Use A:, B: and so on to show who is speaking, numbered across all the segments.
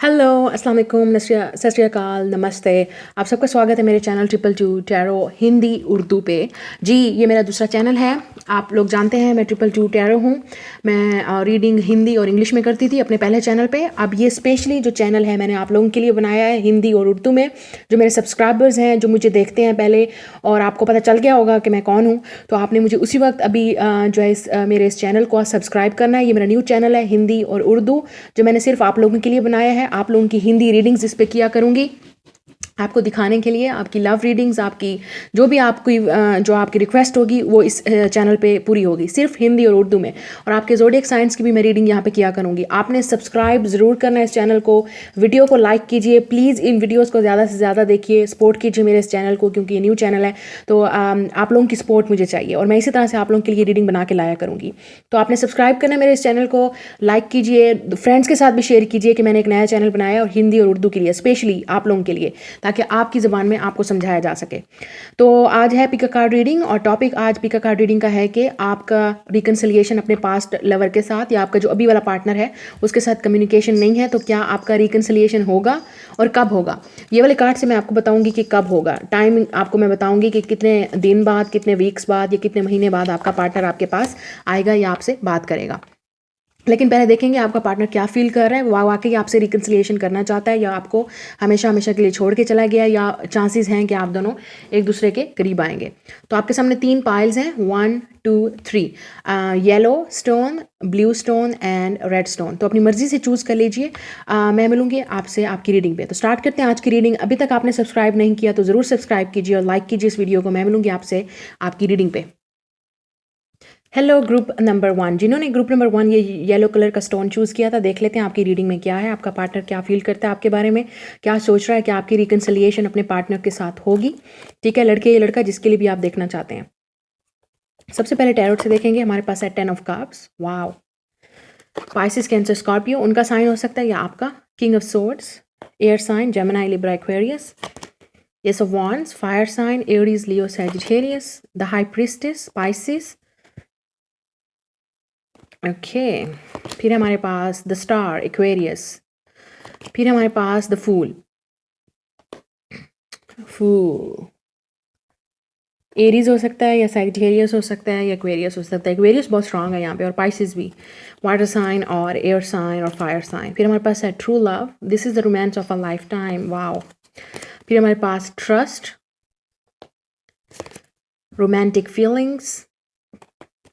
A: Hello अस्सलाम वालेकुम सत श्री अकाल नमस्ते। आप सबका स्वागत है मेरे चैनल 222 टैरो हिंदी उर्दू पे। जी ये मेरा दूसरा चैनल है। आप लोग जानते हैं मैं 222 टैरो हूँ। मैं रीडिंग हिंदी और इंग्लिश में करती थी अपने पहले चैनल पे। अब ये स्पेशली जो चैनल है मैंने आप लोगों के लिए बनाया है हिंदी और उर्दू में। जो मेरे सब्सक्राइबर्स हैं जो मुझे देखते हैं पहले और आपको पता चल गया होगा कि मैं कौन हूँ, तो आपने मुझे उसी वक्त अभी जो है मेरे इस चैनल को सब्सक्राइब करना है। ये मेरा न्यू चैनल है हिंदी और उर्दू, जो मैंने सिर्फ आप लोगों के लिए बनाया है। आप लोगों की हिंदी रीडिंग्स इस पे किया करूँगी आपको दिखाने के लिए। आपकी लव रीडिंग्स, आपकी जो भी आपकी जो आपकी रिक्वेस्ट होगी वो इस चैनल पे पूरी होगी, सिर्फ हिंदी और उर्दू में। और आपके ज़ोडिएक साइंस की भी मैं रीडिंग यहाँ पे किया करूँगी। आपने सब्सक्राइब ज़रूर करना है इस चैनल को, वीडियो को लाइक कीजिए प्लीज़। इन वीडियोज़ को ज़्यादा से ज़्यादा देखिए, सपोर्ट कीजिए मेरे इस चैनल को, क्योंकि ये न्यू चैनल है। तो आप लोगों की सपोर्ट मुझे चाहिए और मैं इसी तरह से आप लोगों के लिए रीडिंग बना के लाया करूँगी। तो आपने सब्सक्राइब करना है मेरे इस चैनल को, लाइक कीजिए, फ्रेंड्स के साथ भी शेयर कीजिए कि मैंने एक नया चैनल बनाया है और हिंदी और उर्दू के लिए स्पेशली आप लोगों के लिए, ताकि आपकी ज़बान में आपको समझाया जा सके। तो आज है पिका कार्ड रीडिंग और टॉपिक आज पिका कार्ड रीडिंग का है कि आपका रिकन्सिलिएशन अपने पास्ट लवर के साथ या आपका जो अभी वाला पार्टनर है उसके साथ कम्युनिकेशन नहीं है, तो क्या आपका रिकन्सिलिएशन होगा और कब होगा। ये वाले कार्ड से मैं आपको बताऊंगी कि कब होगा। टाइम आपको मैं बताऊंगी कि कितने दिन बाद, कितने वीक्स बाद या कितने महीने बाद आपका पार्टनर आपके पास आएगा या आपसे बात करेगा। लेकिन पहले देखेंगे आपका पार्टनर क्या फील कर रहा है, वाकई आपसे रिकन्सिलिएशन करना चाहता है या आपको हमेशा हमेशा के लिए छोड़ के चला गया, या चांसेस हैं कि आप दोनों एक दूसरे के करीब आएंगे। तो आपके सामने 3 पाइल्स हैं, 1 2 3, yellow stone, blue stone and red stone. तो अपनी मर्जी से चूज़ कर लीजिए। मैं मिलूंगी आपसे आपकी रीडिंग पे। तो स्टार्ट करते हैं आज की रीडिंग। अभी तक आपने सब्सक्राइब नहीं किया तो ज़रूर सब्सक्राइब कीजिए और लाइक कीजिए इस वीडियो को। मैं मिलूंगी आपसे आपकी रीडिंग पे। हेलो ग्रुप नंबर 1, जिन्होंने ग्रुप नंबर 1 ये येलो कलर का स्टोन चूज़ किया था, देख लेते हैं आपकी रीडिंग में क्या है। आपका पार्टनर क्या फील करता है आपके बारे में, क्या सोच रहा है कि आपकी रिकन्सिलिएशन अपने पार्टनर के साथ होगी। ठीक है, लड़के या लड़का जिसके लिए भी आप देखना चाहते हैं। सबसे पहले टैरोट से देखेंगे। हमारे पास है 10 of cups. Wow, Pisces, Cancer, Scorpio उनका साइन हो सकता है या आपका। King of swords, air sign, Gemini, Libra, Aquarius. Ace of wands, fire sign, Aries, Leo, Sagittarius. The high priestess, Pisces. Okay, फिर हमारे पास द स्टार, एक्वेरियस। फिर हमारे पास द फूल, एरीज हो सकता है या सैजिटेरियस हो सकता है या एक्वेरियस हो सकता है। एक्वेरियस बहुत स्ट्रांग है यहाँ पे, और पाइसेस भी, वाटर साइन और एयर साइन और फायर साइन। फिर हमारे पास है true love, this is the romance of a lifetime. Wow. फिर हमारे पास ट्रस्ट, रोमांटिक फीलिंग्स।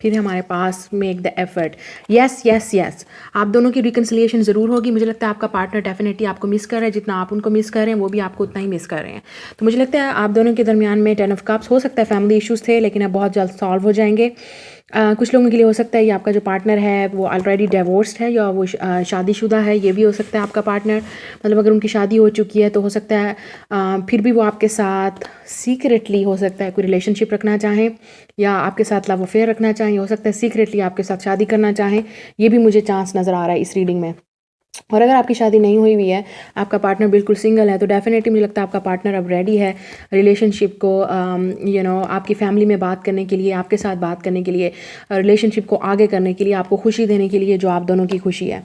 A: फिर हमारे पास make the effort, yes yes yes. आप दोनों की रिकन्सिलिएशन ज़रूर होगी। मुझे लगता है आपका पार्टनर डेफिनेटली आपको मिस कर रहा है, जितना आप उनको मिस कर रहे हैं वो भी आपको उतना ही मिस कर रहे हैं। तो मुझे लगता है आप दोनों के दरमियान में 10 ऑफ कप्स, हो सकता है फैमिली इश्यूज थे लेकिन अब बहुत जल्द सॉल्व हो जाएंगे। कुछ लोगों के लिए हो सकता है ये आपका जो पार्टनर है वो ऑलरेडी डिवोर्स्ड है या वो शादीशुदा है, ये भी हो सकता है आपका पार्टनर। मतलब अगर उनकी शादी हो चुकी है तो हो सकता है फिर भी वो आपके साथ सीक्रेटली हो सकता है कोई रिलेशनशिप रखना चाहें या आपके साथ लव अफेयर रखना चाहें। हो सकता है सीक्रेटली आपके साथ शादी करना चाहें, ये भी मुझे चांस नज़र आ रहा है इस रीडिंग में। और अगर आपकी शादी नहीं हुई हुई है, आपका पार्टनर बिल्कुल सिंगल है, तो डेफिनेटली मुझे लगता है आपका पार्टनर अब रेडी है रिलेशनशिप को आपकी फैमिली में बात करने के लिए, आपके साथ बात करने के लिए, रिलेशनशिप को आगे करने के लिए, आपको खुशी देने के लिए जो आप दोनों की खुशी है।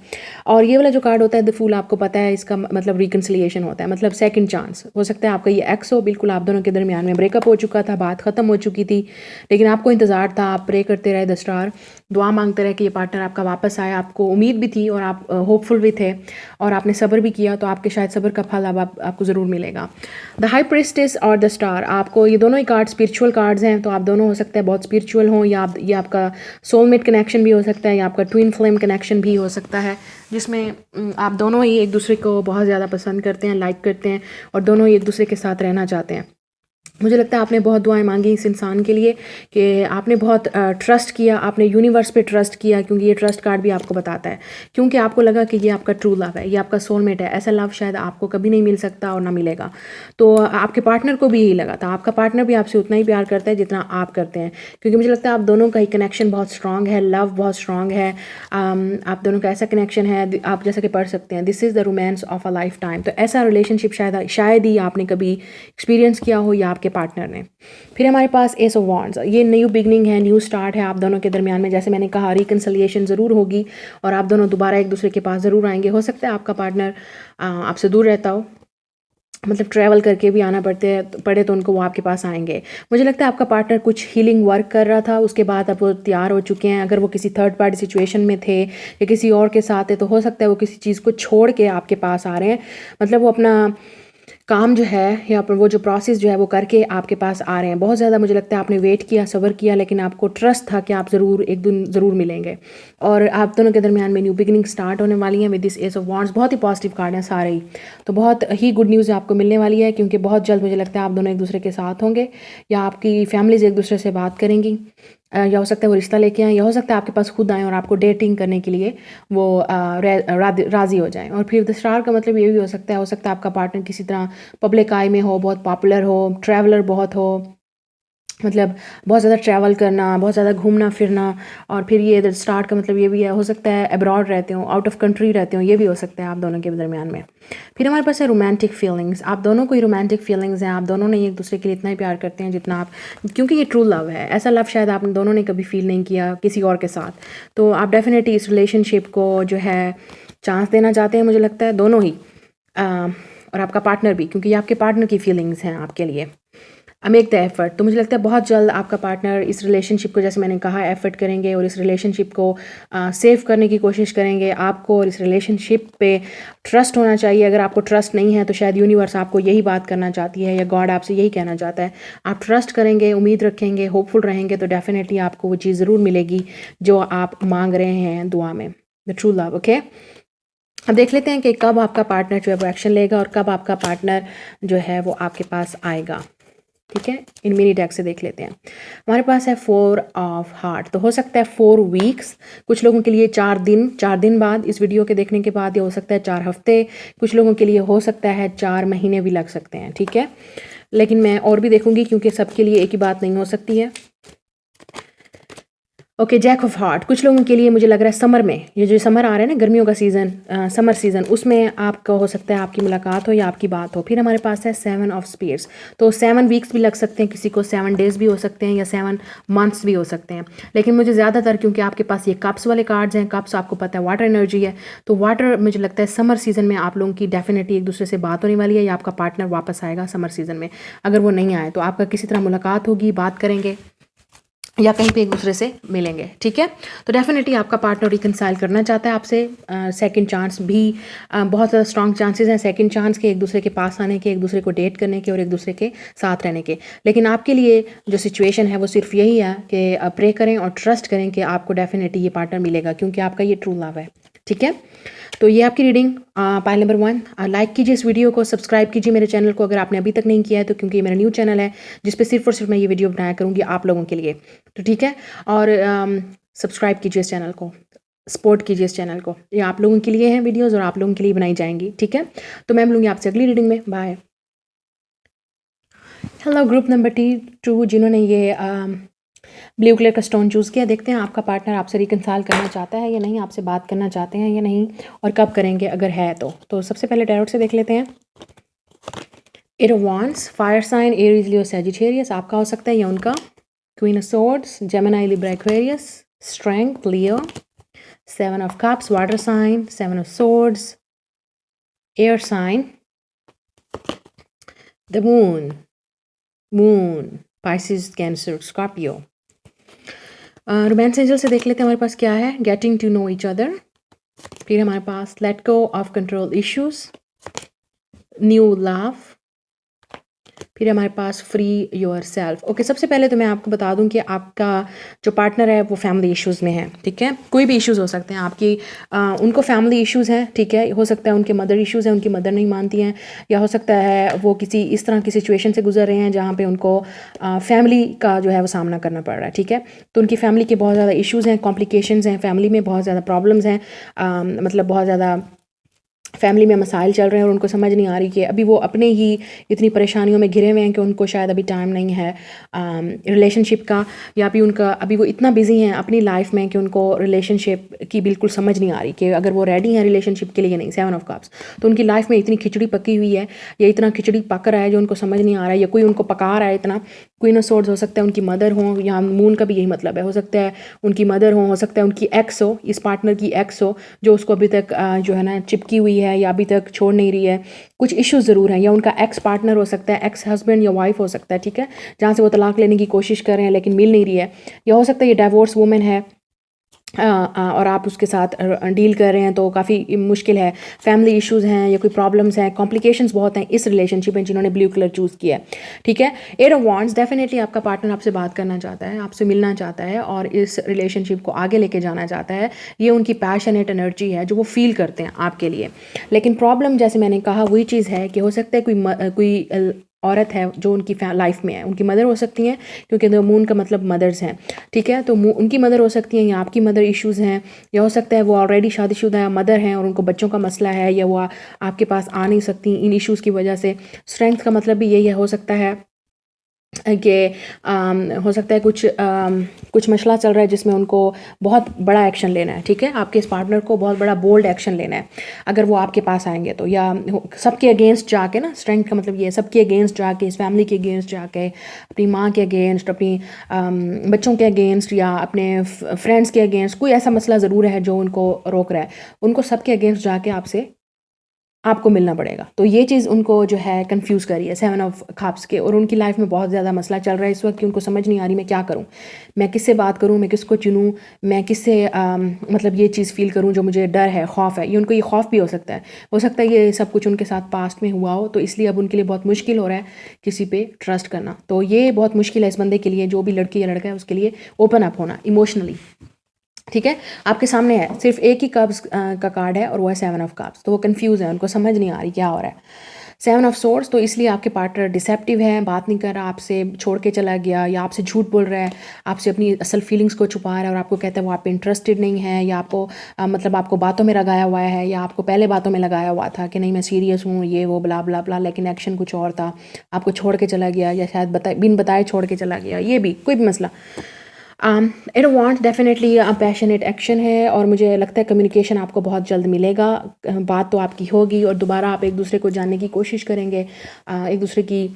A: और ये वाला जो कार्ड होता है द फूल, आपको पता है इसका मतलब रिकन्सिलिएशन होता है, मतलब सेकंड चांस। हो सकता है आपका ये एक्स हो, बिल्कुल आप दोनों के दरमियान में ब्रेकअप हो चुका था, बात ख़त्म हो चुकी थी, लेकिन आपको इंतज़ार था, आप प्रे करते रहे द स्टार, दुआ मांगते रहे कि ये पार्टनर आपका वापस आए। आपको उम्मीद भी थी और आप होपफुल भी थे और आपने सब्र भी किया, तो आपके शायद सब्र का फल अब आपको ज़रूर मिलेगा। द हाई प्रीस्टेस और द स्टार, आपको ये दोनों ही कार्ड स्पिरिचुअल कार्ड्स हैं, तो आप दोनों हो सकता है बहुत स्पिरिचुअल हों, या ये आपका सोलमेट कनेक्शन भी हो सकता है या आपका ट्विन फ्लेम कनेक्शन भी हो सकता है, जिसमें आप दोनों ही एक दूसरे को बहुत ज़्यादा पसंद करते हैं, लाइक करते हैं और दोनों ही एक दूसरे के साथ रहना चाहते हैं। मुझे लगता है आपने बहुत दुआएं मांगी इस इंसान के लिए कि आपने बहुत ट्रस्ट किया, आपने यूनिवर्स पे ट्रस्ट किया, क्योंकि ये ट्रस्ट कार्ड भी आपको बताता है, क्योंकि आपको लगा कि ये आपका ट्रू लव है, ये आपका सोलमेट है। ऐसा लव शायद आपको कभी नहीं मिल सकता और ना मिलेगा। तो आपके पार्टनर को भी यही लगा था, आपका पार्टनर भी आपसे उतना ही प्यार करता है जितना आप करते हैं, क्योंकि मुझे लगता है आप दोनों का ही कनेक्शन बहुत स्ट्रांग है, लव बहुत स्ट्रांग है। आप दोनों का ऐसा कनेक्शन है, आप जैसा कि पढ़ सकते हैं, this is the romance of a life time. तो ऐसा रिलेशनशिप शायद ही आपने कभी एक्सपीरियंस किया हो या आपके पार्टनर ने। फिर हमारे पास एस ऑफ वॉन्ड्स, ये न्यू बिगनिंग है, न्यू स्टार्ट है आप दोनों के दरमियान में। जैसे मैंने कहा रिकन्सिलिएशन ज़रूर होगी और आप दोनों दोबारा एक दूसरे के पास ज़रूर आएंगे। हो सकता है आपका पार्टनर आपसे दूर रहता हो, मतलब ट्रैवल करके भी आना पड़े तो उनको वो आपके पास आएंगे। मुझे लगता है आपका पार्टनर कुछ हीलिंग वर्क कर रहा था, उसके बाद अब वो तैयार हो चुके हैं। अगर वो किसी थर्ड पार्टी सिचुएशन में थे या किसी और के साथ है तो हो सकता है वो किसी चीज़ को छोड़ के आपके पास आ रहे हैं। मतलब वो अपना काम जो है या अपन वो जो प्रोसेस जो है वो करके आपके पास आ रहे हैं। बहुत ज़्यादा मुझे लगता है आपने वेट किया, सब्र किया, लेकिन आपको ट्रस्ट था कि आप ज़रूर एक दिन ज़रूर मिलेंगे और आप दोनों के दरमियान में न्यू बिगिनिंग स्टार्ट होने वाली है with this S of wands. बहुत ही पॉजिटिव कार्ड हैं सारे ही, तो बहुत ही गुड न्यूज़ आपको मिलने वाली है क्योंकि बहुत जल्द मुझे लगता है आप दोनों एक दूसरे के साथ होंगे या आपकी फैमिलीज एक दूसरे से बात करेंगी, या हो सकता है वो रिश्ता लेके आएँ या हो सकता है आपके पास खुद आएँ और आपको डेटिंग करने के लिए वो राज़ी हो जाएँ। और फिर द स्टार का मतलब ये भी हो सकता है आपका पार्टनर किसी तरह पब्लिक आई में हो, बहुत पॉपुलर हो, ट्रैवलर बहुत हो, मतलब बहुत ज़्यादा ट्रैवल करना, बहुत ज़्यादा घूमना फिरना। और फिर ये स्टार्ट का मतलब ये भी है, हो सकता है अब्रॉड रहते हो, आउट ऑफ कंट्री रहते हो, ये भी हो सकता है आप दोनों के दरमियान में। फिर हमारे पास है रोमांटिक फीलिंग्स, आप दोनों को ही रोमांटिक फीलिंग्स हैं, आप दोनों ने एक दूसरे के लिए इतना ही प्यार करते हैं जितना आप, क्योंकि ये ट्रू लव है। ऐसा लव शायद आप दोनों ने कभी फील नहीं किया किसी और के साथ, तो आप डेफिनेटली इस रिलेशनशिप को जो है चांस देना चाहते हैं, मुझे लगता है दोनों ही, और आपका पार्टनर भी, क्योंकि ये आपके पार्टनर की फीलिंग्स हैं आपके लिए। मेक द एफर्ट, तो मुझे लगता है बहुत जल्द आपका पार्टनर इस रिलेशनशिप को, जैसे मैंने कहा, एफर्ट करेंगे और इस रिलेशनशिप को सेव करने की कोशिश करेंगे। आपको और इस रिलेशनशिप पे ट्रस्ट होना चाहिए। अगर आपको ट्रस्ट नहीं है तो शायद यूनिवर्स आपको यही बात करना चाहती है या गॉड आपसे यही कहना चाहता है। आप ट्रस्ट करेंगे, उम्मीद रखेंगे, होपफुल रहेंगे तो डेफिनेटली आपको वो चीज़ ज़रूर मिलेगी जो आप मांग रहे हैं दुआ में, द ट्रू लव। ओके, अब देख लेते हैं कि कब आपका पार्टनर जो है वो एक्शन लेगा और कब आपका पार्टनर जो है वो आपके पास आएगा। ठीक है, इन मिनी डेक से देख लेते हैं। हमारे पास है 4 ऑफ हार्ट, तो हो सकता है 4 वीक्स, कुछ लोगों के लिए 4 दिन बाद इस वीडियो के देखने के बाद, या हो सकता है 4 हफ्ते, कुछ लोगों के लिए हो सकता है 4 महीने भी लग सकते हैं। ठीक है, लेकिन मैं और भी देखूंगी क्योंकि सबके लिए एक ही बात नहीं हो सकती है। ओके, जैक ऑफ हार्ट, कुछ लोगों के लिए मुझे लग रहा है समर में, ये जो समर आ रहा है ना, गर्मियों का सीज़न, समर सीज़न, उसमें आपका हो सकता है आपकी मुलाकात हो या आपकी बात हो। फिर हमारे पास है 7 ऑफ स्पीड्स, तो 7 वीक्स भी लग सकते हैं, किसी को 7 डेज़ भी हो सकते हैं या 7 मंथ्स भी हो सकते हैं। लेकिन मुझे ज़्यादातर, क्योंकि आपके पास ये कप्स वाले कार्ड्स हैं, कप्स आपको पता है वाटर एनर्जी है, तो वाटर मुझे लगता है समर सीज़न में आप लोगों की डेफिनेटली एक दूसरे से बात होने वाली है या आपका पार्टनर वापस आएगा समर सीज़न में। अगर वो नहीं आए तो आपका किसी तरह मुलाकात होगी, बात करेंगे या कहीं पे एक दूसरे से मिलेंगे। ठीक है, तो डेफिनेटली आपका पार्टनर रिकनसाइल करना चाहता है आपसे। सेकंड चांस भी, बहुत ज़्यादा स्ट्रॉन्ग चांसेस हैं सेकंड चांस के, एक दूसरे के पास आने के, एक दूसरे को डेट करने के और एक दूसरे के साथ रहने के। लेकिन आपके लिए जो सिचुएशन है वो सिर्फ यही है कि प्रे करें और ट्रस्ट करें कि आपको डेफिनेटली ये पार्टनर मिलेगा, क्योंकि आपका ये ट्रू लव है। ठीक है, तो ये आपकी रीडिंग पाइल नंबर 1। लाइक कीजिए इस वीडियो को, सब्सक्राइब कीजिए मेरे चैनल को अगर आपने अभी तक नहीं किया है, तो क्योंकि ये मेरा न्यू चैनल है जिस पे सिर्फ और सिर्फ मैं ये वीडियो बनाया करूँगी आप लोगों के लिए। तो ठीक है, और सब्सक्राइब कीजिए इस चैनल को, सपोर्ट कीजिए इस चैनल को, ये आप लोगों के लिए हैं वीडियोज़ और आप लोगों के लिए बनाई जाएंगी। ठीक है, तो मैं मिलूँगी आपसे अगली रीडिंग में। बाय। हेलो ग्रुप नंबर 2 जिन्होंने ये ब्लू कलर का स्टोन चूज़ किया, देखते हैं आपका पार्टनर आपसे रिकनसाइल करना चाहता है या नहीं, आपसे बात करना चाहते हैं या नहीं, और कब करेंगे अगर है तो सबसे पहले टैरोट से देख लेते हैं। Eight of wands, fire sign Aries Leo Sagittarius, आपका हो सकता है या उनका। Queen of swords, Gemini Libra Aquarius, strength Leo. 7 of cups, water sign. 7 of swords, air sign. The moon Pisces, Cancer, Scorpio. Romance angel से देख लेते हैं हमारे पास क्या है। Getting to know each other. फिर हमारे पास let go of control issues, new love. फिर हमारे पास फ्री योर सेल्फ। ओके, सबसे पहले तो मैं आपको बता दूं कि आपका जो पार्टनर है वो फैमिली इश्यूज़ में है। ठीक है, कोई भी इश्यूज़ हो सकते हैं आपकी, उनको फैमिली इश्यूज़ हैं। ठीक है, हो सकता है उनके मदर इश्यूज़ हैं, उनकी मदर नहीं मानती हैं, या हो सकता है वो किसी इस तरह की सिचुएशन से गुजर रहे हैं जहाँ पे उनको फैमिली का जो है वो सामना करना पड़ रहा है। ठीक है, तो उनकी फैमिली के बहुत ज़्यादा इश्यूज़ हैं, कॉम्प्लिकेशंस हैं फैमिली में, बहुत ज़्यादा प्रॉब्लम्स हैं, मतलब बहुत ज़्यादा फैमिली में मसाइल चल रहे हैं और उनको समझ नहीं आ रही कि अभी वो अपने ही इतनी परेशानियों में घिरे हुए हैं कि उनको शायद अभी टाइम नहीं है रिलेशनशिप का, या अभी वो इतना बिजी हैं अपनी लाइफ में कि उनको रिलेशनशिप की बिल्कुल समझ नहीं आ रही कि अगर वो रेडी हैं रिलेशनशिप के लिए नहीं। 7 ऑफ कप्स, तो उनकी लाइफ में इतनी खिचड़ी पकी हुई है या इतना खिचड़ी पक रहा है जो उनको समझ नहीं आ रहा है, या कोई उनको पका रहा है इतना। क्वीन ऑफ सोर्ड्स हो सकता है उनकी मदर हो, या मून का भी यही मतलब है, हो सकता है उनकी मदर हो सकता है उनकी एक्स हो, इस पार्टनर की एक्स हो जो उसको अभी तक जो है ना चिपकी हुई है या अभी तक छोड़ नहीं रही है। कुछ इश्यूज ज़रूर हैं, या उनका एक्स पार्टनर हो सकता है, एक्स हस्बैंड या वाइफ हो सकता है, ठीक है, जहाँ से वो तलाक लेने की कोशिश कर रहे हैं लेकिन मिल नहीं रही है। या हो सकता है ये डाइवोर्स वुमेन है और आप उसके साथ डील कर रहे हैं तो काफ़ी मुश्किल है, फैमिली इश्यूज़ हैं या कोई प्रॉब्लम्स हैं, कॉम्प्लिकेशंस बहुत हैं इस रिलेशनशिप में जिन्होंने ब्लू कलर चूज़ किया है, ठीक है। 8 ऑफ वांड्स, डेफिनेटली आपका पार्टनर आपसे बात करना चाहता है, आपसे मिलना चाहता है और इस रिलेशनशिप को आगे लेके जाना चाहता है। ये उनकी पैशनेट एनर्जी है जो वो फील करते हैं आपके लिए। लेकिन प्रॉब्लम जैसे मैंने कहा वही चीज़ है कि हो सकता है कोई औरत है जो उनकी लाइफ में है, उनकी मदर हो सकती हैं क्योंकि मून का मतलब मदर्स हैं, ठीक है, तो उनकी मदर हो सकती हैं या आपकी मदर इश्यूज़ हैं, या हो सकता है वो ऑलरेडी शादीशुदा मदर हैं और उनको बच्चों का मसला है, या वो आपके पास आ नहीं सकती इन इश्यूज़ की वजह से। स्ट्रेंथ का मतलब भी यही हो सकता है कि हो सकता है कुछ मसला चल रहा है जिसमें उनको बहुत बड़ा एक्शन लेना है, ठीक है, आपके इस पार्टनर को बहुत बड़ा बोल्ड एक्शन लेना है अगर वो आपके पास आएंगे तो, या सबके अगेंस्ट जाके ना, स्ट्रेंथ का मतलब ये है सबके अगेंस्ट जाके, इस फैमिली के अगेंस्ट जाके, अपनी माँ के अगेंस्ट, अपनी बच्चों के अगेंस्ट या अपने फ्रेंड्स के अगेंस्ट, कोई ऐसा मसला ज़रूर है जो उनको रोक रहा है, उनको सबके अगेंस्ट जाके आपको मिलना पड़ेगा। तो ये चीज़ उनको जो है कंफ्यूज कर रही है 7 ऑफ कप्स के, और उनकी लाइफ में बहुत ज़्यादा मसला चल रहा है इस वक्त कि उनको समझ नहीं आ रही मैं क्या करूँ, मैं किससे बात करूँ, मैं किसको चुनूँ, मैं किससे मतलब ये चीज़ फील करूँ जो मुझे डर है, खौफ है। ये उनको ये खौफ भी हो सकता है ये सब कुछ उनके साथ पास्ट में हुआ हो, तो इसलिए अब उनके लिए बहुत मुश्किल हो रहा है किसी पे ट्रस्ट करना। तो ये बहुत मुश्किल है इस बंदे के लिए, जो भी लड़की या लड़का है उसके लिए ओपन अप होना इमोशनली, ठीक है। आपके सामने है सिर्फ एक ही कप्स का कार्ड है और वो है 7 ऑफ कप्स, तो वो कंफ्यूज है, उनको समझ नहीं आ रही क्या हो रहा है। 7 ऑफ सोर्ड्स, तो इसलिए आपके पार्टनर डिसेप्टिव है, बात नहीं कर रहा, आपसे छोड़ के चला गया, या आपसे झूठ बोल रहा है, आपसे अपनी असल फीलिंग्स को छुपा रहा है और आपको कहता है वो आप पे इंटरेस्टेड नहीं है, या आपको मतलब आपको बातों में लगाया हुआ है, या आपको पहले बातों में लगाया हुआ था कि नहीं मैं सीरियस हूँ ये वो ब्ला ब्ला ब्ला, लेकिन एक्शन कुछ और था, आपको छोड़ के चला गया, या शायद बिन बताए छोड़ के चला गया, ये भी कोई भी मसला। It want definitely passionate action है और मुझे लगता है कम्युनिकेशन आपको बहुत जल्द मिलेगा, बात तो आपकी होगी और दोबारा आप एक दूसरे को जानने की कोशिश करेंगे, एक दूसरे की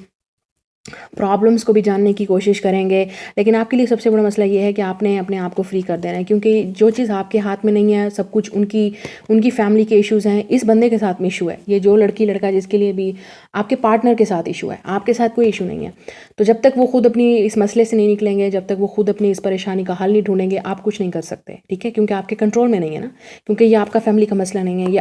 A: प्रॉब्लम्स को भी जानने की कोशिश करेंगे। लेकिन आपके लिए सबसे बड़ा मसला ये है कि आपने अपने आप को फ्री कर देना है, क्योंकि जो चीज़ आपके हाथ में नहीं है, सब कुछ उनकी फैमिली के इश्यूज़ हैं, इस बंदे के साथ में इशू है, ये जो लड़की लड़का जिसके लिए भी आपके पार्टनर के साथ इशू है, आपके साथ कोई इशू नहीं है। तो जब तक वो खुद अपनी इस मसले से नहीं निकलेंगे, जब तक वो खुद अपनी इस परेशानी का हल नहीं ढूंढेंगे, आप कुछ नहीं कर सकते, ठीक है, क्योंकि आपके कंट्रोल में नहीं है ना, क्योंकि ये आपका फैमिली का मसला नहीं है, ये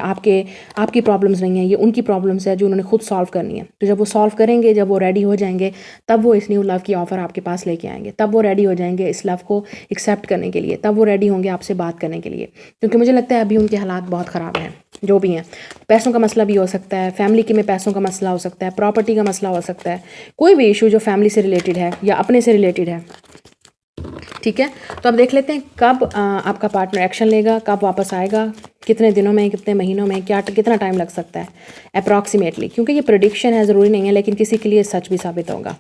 A: आपकी प्रॉब्लम्स नहीं है, ये उनकी प्रॉब्लम्स है जो उन्होंने खुद सॉल्व करनी है। तो जब वो सॉल्व करेंगे, जब वो रेडी हो जाएंगे, तब वो इस न्यू लव की ऑफ़र आपके पास लेके आएंगे, तब वो रेडी हो जाएंगे इस लव को एक्सेप्ट करने के लिए, तब वो रेडी होंगे आपसे बात करने के लिए। क्योंकि मुझे लगता है अभी उनके हालात बहुत ख़राब हैं, जो भी हैं, पैसों का मसला भी हो सकता है, फैमिली के में पैसों का मसला हो सकता है, प्रॉपर्टी का मसला हो सकता है, कोई भी इशू जो फैमिली से रिलेटेड है या अपने से रिलेटेड है, ठीक है। तो अब देख लेते हैं कब आपका पार्टनर एक्शन लेगा, कब वापस आएगा, कितने दिनों में, कितने महीनों में, कितना टाइम लग सकता है अप्रॉक्सीमेटली, क्योंकि ये प्रेडिक्शन है, ज़रूरी नहीं है, लेकिन किसी के लिए सच भी साबित होगा।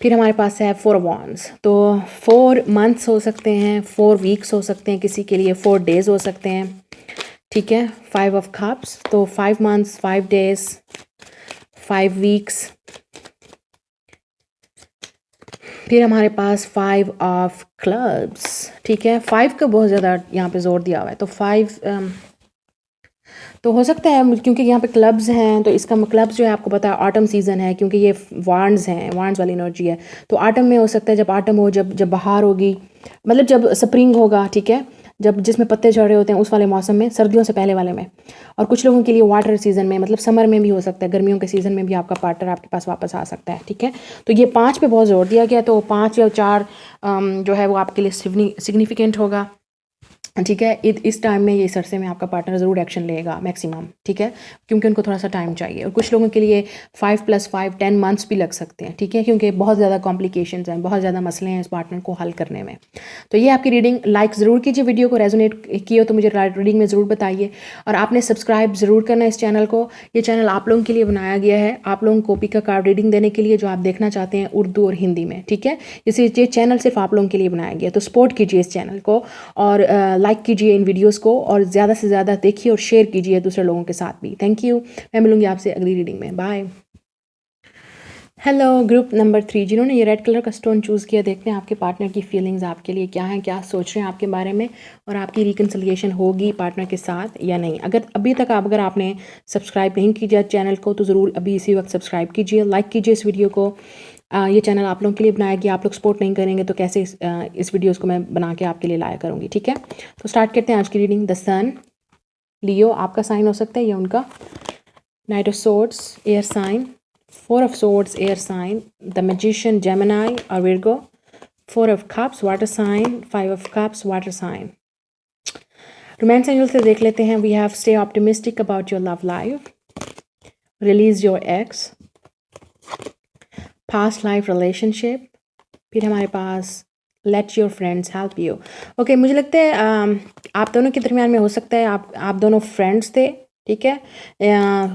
A: फिर हमारे पास है 4 वॉन्ड्स, तो 4 मंथ्स हो सकते हैं, 4 वीक्स हो सकते हैं, किसी के लिए 4 डेज़ हो सकते हैं, ठीक है। 5 ऑफ कप्स, तो 5 मंथ्स, 5 डेज़, 5 वीक्स। फिर हमारे पास 5 ऑफ क्लब्स, ठीक है, 5 का बहुत ज़्यादा यहाँ पे जोर दिया हुआ है, तो 5 तो हो सकता है क्योंकि यहाँ पे क्लब्स हैं, तो इसका क्लब्स जो है आपको पता है ऑटम सीज़न है, क्योंकि ये वांड्स हैं, वांड्स वाली एनर्जी है, तो ऑटम में हो सकता है, जब ऑटम हो, जब बहार होगी, मतलब जब स्प्रिंग होगा, ठीक है, जब जिसमें पत्ते झड़ रहे होते हैं उस वाले मौसम में, सर्दियों से पहले वाले में। और कुछ लोगों के लिए वाटर सीज़न में, मतलब समर में भी हो सकता है, गर्मियों के सीज़न में भी आपका पार्टनर आपके पास वापस आ सकता है, ठीक है। तो ये 5 पे बहुत जोर दिया गया, तो 5 या 4 जो है वो आपके लिए सिग्निफिकेंट होगा, ठीक है। इस टाइम में, ये सरसे में आपका पार्टनर ज़रूर एक्शन लेगा मैक्सिमम, ठीक है, क्योंकि उनको थोड़ा सा टाइम चाहिए। और कुछ लोगों के लिए 5 + 5 10 मंथ्स भी लग सकते हैं, ठीक है, क्योंकि बहुत ज़्यादा कॉम्प्लिकेशंस हैं, बहुत ज़्यादा मसले हैं इस पार्टनर को हल करने में। तो ये आपकी रीडिंग। लाइक ज़रूर कीजिए, वीडियो को रेजोनेट किए हो तो मुझे रीडिंग में ज़रूर बताइए, और आपने सब्सक्राइब ज़रूर करना है इस चैनल को। ये चैनल आप लोगों के लिए बनाया गया है, आप लोगों को APK कार्ड रीडिंग देने के लिए जो आप देखना चाहते हैं उर्दू और हिंदी में, ठीक है। ये चैनल सिर्फ आप लोगों के लिए बनाया गया है, तो सपोर्ट कीजिए इस चैनल को, और लाइक कीजिए इन वीडियोज़ को, और ज़्यादा से ज़्यादा देखिए और शेयर कीजिए दूसरे लोगों के साथ भी। Thank you. मैं मिलूँगी आपसे अगली रीडिंग में। बाय। हेलो ग्रुप नंबर 3, जिन्होंने ये रेड कलर का स्टोन चूज़ किया, देखते हैं आपके पार्टनर की फीलिंग्स आपके लिए क्या हैं, क्या सोच रहे हैं आपके बारे में, और आपकी रिकन्सिलिएशन होगी पार्टनर के साथ या नहीं। अगर अभी तक अगर आपने सब्सक्राइब नहीं किया चैनल को तो ज़रूर अभी इसी वक्त सब्सक्राइब कीजिए, लाइक कीजिए इस वीडियो को। ये चैनल आप लोगों के लिए बनाया गया, आप लोग सपोर्ट नहीं करेंगे तो कैसे इस वीडियोज़ को मैं बना के आपके लिए लाया करूँगी, ठीक है। तो स्टार्ट करते हैं आज की रीडिंग। द सन, लियो आपका साइन हो सकता है या उनका। Knight of swords, air sign. Four of Swords, air sign. The Magician, Gemini or Virgo. Four of Cups, water sign. Five of Cups, water sign. Romance angel से देख लेते हैं. We have stay optimistic about your love life. Release your ex. Past life relationship. फिर हमारे पास let your friends help you. Okay, मुझे लगता है आप दोनों के दरमियान में हो सकता है आप दोनों फ्रेंड्स थे, ठीक है।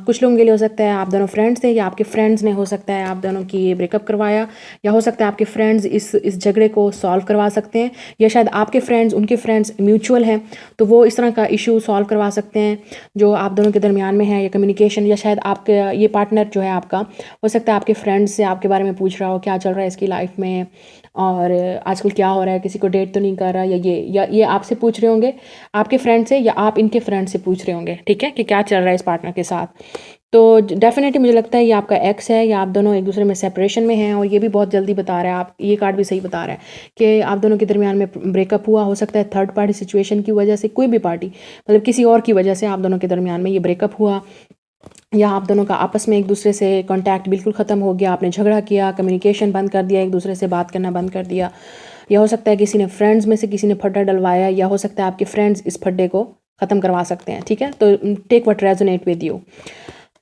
A: कुछ लोगों के लिए हो सकता है आप दोनों फ्रेंड्स थे, या आपके फ्रेंड्स ने हो सकता है आप दोनों की ब्रेकअप करवाया, या हो सकता है आपके फ्रेंड्स इस झगड़े को सॉल्व करवा सकते हैं, या शायद आपके फ्रेंड्स उनके फ्रेंड्स म्यूचुअल हैं तो वो इस तरह का इशू सॉल्व करवा सकते हैं जो आप दोनों के दरमियान में है, या कम्युनिकेशन, या शायद आपके ये पार्टनर जो है आपका हो सकता है आपके फ्रेंड्स से आपके बारे में पूछ रहा हो क्या चल रहा है इसकी लाइफ में, और आजकल क्या हो रहा है, किसी को डेट तो नहीं कर रहा, या ये आपसे पूछ रहे होंगे आपके फ्रेंड से, या आप इनके फ्रेंड से पूछ रहे होंगे, ठीक है, कि क्या चल रहा है इस पार्टनर के साथ। तो डेफिनेटली मुझे लगता है ये आपका एक्स है, या आप दोनों एक दूसरे में सेपरेशन में हैं, और ये भी बहुत जल्दी बता रहा है, आप ये कार्ड भी सही बता रहा है कि आप दोनों के दरमियान में ब्रेकअप हुआ। हो सकता है थर्ड पार्टी सिचुएशन की वजह से, कोई भी पार्टी मतलब किसी और की वजह से आप दोनों के दरमियान में ये ब्रेकअप हुआ, या आप दोनों का आपस में एक दूसरे से कांटेक्ट बिल्कुल ख़त्म हो गया, आपने झगड़ा किया, कम्युनिकेशन बंद कर दिया, एक दूसरे से बात करना बंद कर दिया, या हो सकता है किसी ने फ्रेंड्स में से किसी ने फड्डा डलवाया, या हो सकता है आपके फ्रेंड्स इस फड्डे को ख़त्म करवा सकते हैं, ठीक है। तो take what resonate with you,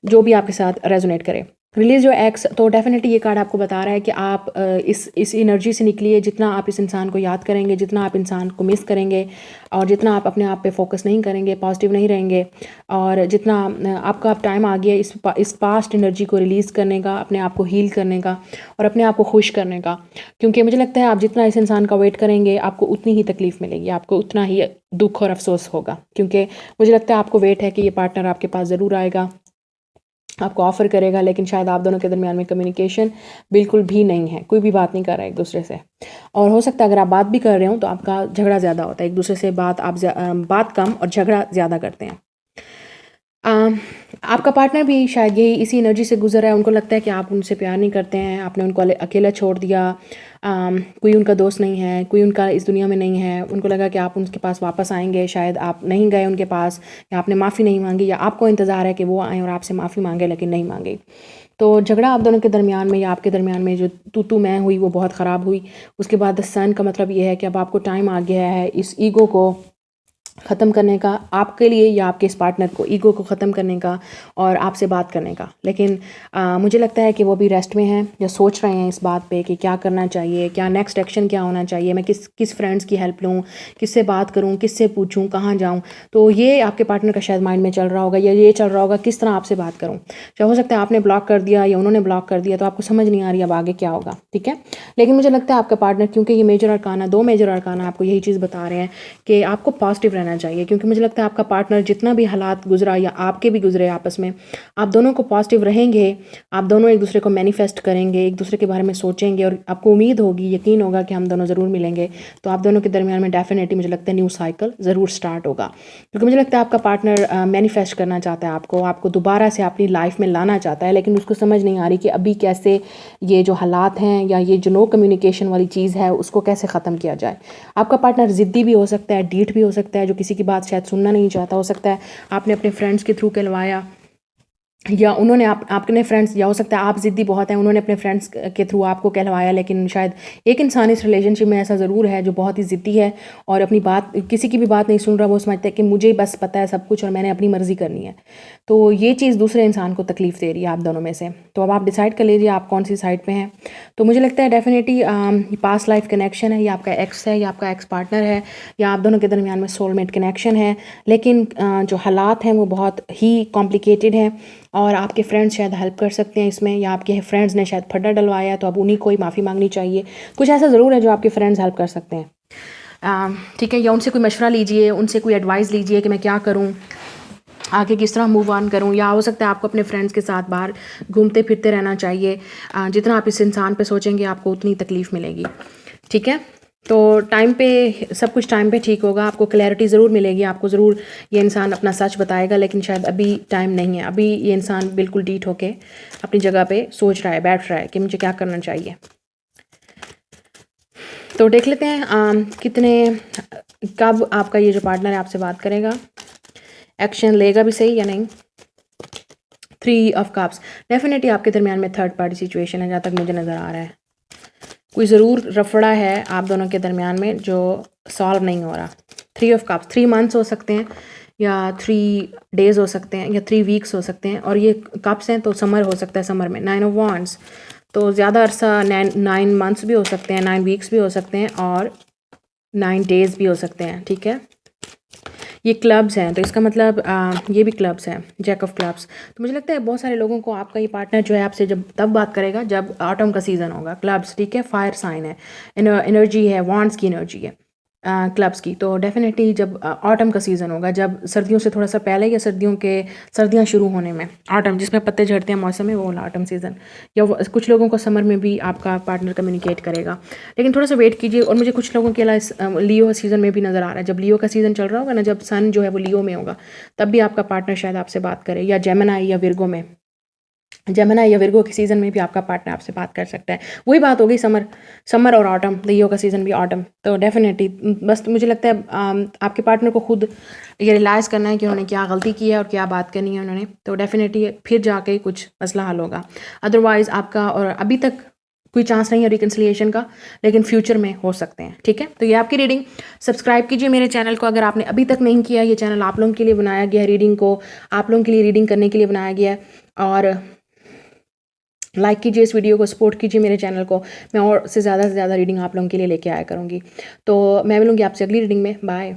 A: जो भी आपके साथ रेजोनेट करे। रिलीज योर एक्स, तो डेफिनेटली ये कार्ड आपको बता रहा है कि आप इस एनर्जी से निकलिए। जितना आप इस इंसान को याद करेंगे, जितना आप इंसान को मिस करेंगे, और जितना आप अपने आप पे फोकस नहीं करेंगे, पॉजिटिव नहीं रहेंगे, और जितना आपका अब टाइम आ गया इस पास्ट एनर्जी को रिलीज़ करने का, अपने आप को हील करने का, और अपने आप को खुश करने का। क्योंकि मुझे लगता है आप जितना इस इंसान का वेट करेंगे आपको उतनी ही तकलीफ़ मिलेगी, आपको उतना ही दुख और अफसोस होगा। क्योंकि मुझे लगता है आपको वेट है कि ये पार्टनर आपके पास ज़रूर आएगा, आपको ऑफ़र करेगा, लेकिन शायद आप दोनों के दरमियान में कम्युनिकेशन बिल्कुल भी नहीं है, कोई भी बात नहीं कर रहा है एक दूसरे से। और हो सकता है अगर आप बात भी कर रहे हो तो आपका झगड़ा ज़्यादा होता है, एक दूसरे से बात कम और झगड़ा ज़्यादा करते हैं। आपका पार्टनर भी शायद यही इसी एनर्जी से गुजर रहा है। उनको लगता है कि आप उनसे प्यार नहीं करते हैं, आपने उनको अकेला छोड़ दिया, कोई उनका दोस्त नहीं है, कोई उनका इस दुनिया में नहीं है। उनको लगा कि आप उनके पास वापस आएंगे, शायद आप नहीं गए उनके पास, या आपने माफ़ी नहीं मांगी, या आपको इंतज़ार है कि वो आएँ और आपसे माफ़ी मांगे लेकिन नहीं मांगी। तो झगड़ा आप दोनों के दरमियान में या आपके दरमियान में जो तू मैं हुई वो बहुत ख़राब हुई। उसके बाद द सन का मतलब ये है कि अब आपको टाइम आ गया है इस ईगो को ख़त्म करने का, आपके लिए या आपके इस पार्टनर को ईगो को ख़त्म करने का और आपसे बात करने का। लेकिन मुझे लगता है कि वो भी रेस्ट में हैं, या सोच रहे हैं इस बात पे कि क्या करना चाहिए, क्या नेक्स्ट एक्शन क्या होना चाहिए, मैं किस फ्रेंड्स की हेल्प लूँ, किससे बात करूँ, किससे पूछूँ, कहाँ जाऊँ। तो ये आपके पार्टनर का शायद माइंड में चल रहा होगा, या ये चल रहा होगा किस तरह आपसे बात करूँ। चाहे हो सकता है आपने ब्लॉक कर दिया या उन्होंने ब्लॉक कर दिया, तो आपको समझ नहीं आ रही अब आगे क्या होगा, ठीक है। लेकिन मुझे लगता है आपका पार्टनर, क्योंकि ये मेजर अरकाना, 2 मेजर अरकाना आपको यही चीज़ बता रहे हैं कि आपको पॉजिटिव रहना चाहिए। क्योंकि मुझे लगता है आपका पार्टनर जितना भी हालात गुजरा या आपके भी गुजरे आपस में, आप दोनों को पॉजिटिव रहेंगे, आप दोनों एक दूसरे को मैनिफेस्ट करेंगे, एक दूसरे के बारे में सोचेंगे, और आपको उम्मीद होगी, यकीन होगा कि हम दोनों ज़रूर मिलेंगे। तो आप दोनों के दरमियान में डेफिनेटली मुझे लगता है न्यू साइकिल ज़रूर स्टार्ट होगा। क्योंकि मुझे लगता है आपका पार्टनर मैनिफेस्ट करना चाहता है आपको दोबारा से अपनी लाइफ में लाना चाहता है, लेकिन उसको समझ नहीं आ रही कि अभी कैसे ये जो हालात हैं या ये जो नो कम्युनिकेशन वाली चीज़ है उसको कैसे ख़त्म किया जाए। आपका पार्टनर ज़िद्दी भी हो सकता है, डीठ भी हो सकता है, जो किसी की बात शायद सुनना नहीं चाहता। हो सकता है आपने अपने फ्रेंड्स के थ्रू कहलवाया, या उन्होंने आपने फ्रेंड्स, या हो सकता है आप ज़िद्दी बहुत हैं, उन्होंने अपने फ्रेंड्स के थ्रू आपको कहलवाया। लेकिन शायद एक इंसान इस रिलेशनशिप में ऐसा ज़रूर है जो बहुत ही ज़िद्दी है और अपनी बात, किसी की भी बात नहीं सुन रहा। वो समझता है कि मुझे बस पता है सब कुछ और मैंने अपनी मर्ज़ी करनी है। तो ये चीज़ दूसरे इंसान को तकलीफ़ दे रही है आप दोनों में से। तो अब आप डिसाइड कर लीजिए आप कौन सी साइड पे हैं। तो मुझे लगता है डेफिनेटली पास्ट लाइफ कनेक्शन है, या आपका एक्स है, या आपका एक्स पार्टनर है, या आप दोनों के दरमियान में सोलमेट कनेक्शन है। लेकिन जो हालात हैं वो बहुत ही कॉम्प्लिकेटेड हैं और आपके फ्रेंड्स शायद हेल्प कर सकते हैं इसमें, या आपके फ्रेंड्स ने शायद फड्डा डलवाया है तो अब उन्हीं को ही माफ़ी मांगनी चाहिए। कुछ ऐसा ज़रूर है जो आपके फ्रेंड्स हेल्प कर सकते हैं, ठीक है। या उनसे कोई मशवरा लीजिए, उनसे कोई एडवाइस लीजिए कि मैं क्या करूँ, आगे किस तरह मूव ऑन करूँ। या हो सकता है आपको अपने फ्रेंड्स के साथ बाहर घूमते फिरते रहना चाहिए। जितना आप इस इंसान पे सोचेंगे आपको उतनी तकलीफ़ मिलेगी, ठीक है। तो टाइम पे सब कुछ टाइम पे ठीक होगा, आपको क्लैरिटी ज़रूर मिलेगी, आपको ज़रूर ये इंसान अपना सच बताएगा। लेकिन शायद अभी टाइम नहीं है, अभी ये इंसान बिल्कुल डीट होके अपनी जगह पे सोच रहा है, बैठ रहा है कि मुझे क्या करना चाहिए। तो देख लेते हैं कब आपका ये जो पार्टनर है आपसे बात करेगा, एक्शन लेगा भी सही या नहीं। 3 ऑफ कप्स, डेफिनेटली आपके दरमियान में थर्ड पार्टी सिचुएशन है जहाँ तक मुझे नज़र आ रहा है। कोई ज़रूर रफड़ा है आप दोनों के दरमियान में जो सॉल्व नहीं हो रहा। 3 ऑफ कप्स, 3 मंथ्स हो सकते हैं, या 3 डेज़ हो सकते हैं, या 3 वीक्स हो सकते हैं। और ये कप्स हैं तो समर हो सकता है, समर में 9 ऑफ वॉन्ड्स, तो ज़्यादा अरसा 9 मंथ्स भी हो सकते हैं, 9 वीक्स भी हो सकते हैं, और 9 डेज़ भी हो सकते हैं, ठीक है। ये क्लब्स हैं तो इसका मतलब ये भी क्लब्स हैं, जैक ऑफ क्लब्स। तो मुझे लगता है बहुत सारे लोगों को आपका ये पार्टनर जो है आपसे जब तब बात करेगा जब ऑटम का सीज़न होगा। क्लब्स, ठीक है, फायर साइन है, एनर्जी है, वॉन्ड्स की एनर्जी है क्लब्स की। तो डेफिनेटली जब ऑटम का सीज़न होगा, जब सर्दियों से थोड़ा सा पहले, या सर्दियाँ शुरू होने में, ऑटम जिसमें पत्ते झड़ते हैं मौसम में, वो वाला ऑटम सीज़न। या कुछ लोगों को समर में भी आपका पार्टनर कम्युनिकेट करेगा, लेकिन थोड़ा सा वेट कीजिए। और मुझे कुछ लोगों के अलावा लियो सीज़न में भी नज़र आ रहा है, जब लियो का सीज़न चल रहा होगा ना, जब सन जो है वो लियो में होगा, तब भी आपका पार्टनर शायद आपसे बात करे। या जेमिनी या विर्गो में, जेमिनी या विर्गो के सीज़न में भी आपका पार्टनर आपसे बात कर सकता है। वही बात हो गई, समर और ऑटम, लियो का सीज़न भी ऑटम। तो डेफिनेटली बस मुझे लगता है आपके पार्टनर को खुद ये रियलाइज़ करना है कि उन्होंने क्या गलती की है और क्या बात करनी है उन्होंने। तो डेफिनेटली फिर जाके कुछ मसला हल होगा। अदरवाइज़ आपका, और अभी तक कोई चांस नहीं है रिकन्सिलिएशन का, लेकिन फ्यूचर में हो सकते हैं, ठीक है। तो ये आपकी रीडिंग। सब्सक्राइब कीजिए मेरे चैनल को अगर आपने अभी तक नहीं किया। ये चैनल आप लोगों के लिए बनाया गया है, रीडिंग को आप लोगों के लिए रीडिंग करने के लिए बनाया गया है। और लाइक कीजिए इस वीडियो को, सपोर्ट कीजिए मेरे चैनल को। मैं और से ज़्यादा रीडिंग आप लोगों के लिए लेके आया करूँगी। तो मैं मिलूँगी आपसे अगली रीडिंग में। बाय।